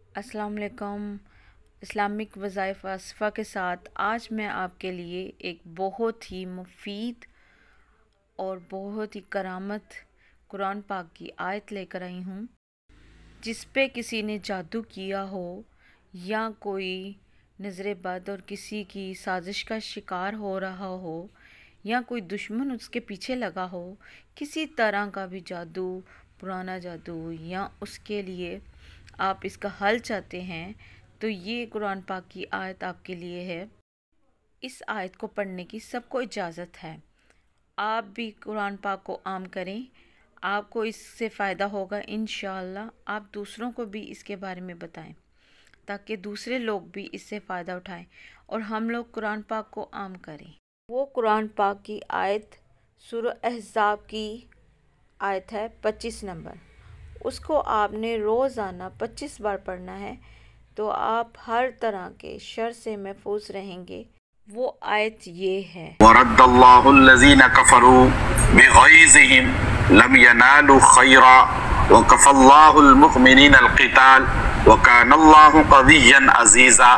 अस्सलाम वालेकुम। इस्लामिक वज़ाइफ असफ़ा के साथ आज मैं आपके लिए एक बहुत ही मुफीद और बहुत ही करामत कुरान पाक की आयत लेकर आई हूँ, जिस पे किसी ने जादू किया हो या कोई नज़र बद और किसी की साजिश का शिकार हो रहा हो या कोई दुश्मन उसके पीछे लगा हो, किसी तरह का भी जादू, पुराना जादू या उसके लिए आप इसका हल चाहते हैं, तो ये कुरान पाक की आयत आपके लिए है। इस आयत को पढ़ने की सबको इजाज़त है। आप भी कुरान पाक को आम करें, आपको इससे फ़ायदा होगा इंशाअल्लाह। आप दूसरों को भी इसके बारे में बताएं ताकि दूसरे लोग भी इससे फ़ायदा उठाएं और हम लोग कुरान पाक को आम करें। वो कुरान पाक की आयत सूरह अहज़ाब की आयत है 25 नंबर। उसको आपने रोज़ाना 25 बार पढ़ना है, तो आप हर तरह के शर से महफूज रहेंगे। वो आयत ये है, वरद्दल्लाहुल्लज़ीना कफ़रू बिग़ैज़िहिम लम यनालू खैरा वकफ़ल्लाहुल मुमिनीनल क़िताल वकानल्लाहु क़विय्यन अज़ीज़ा।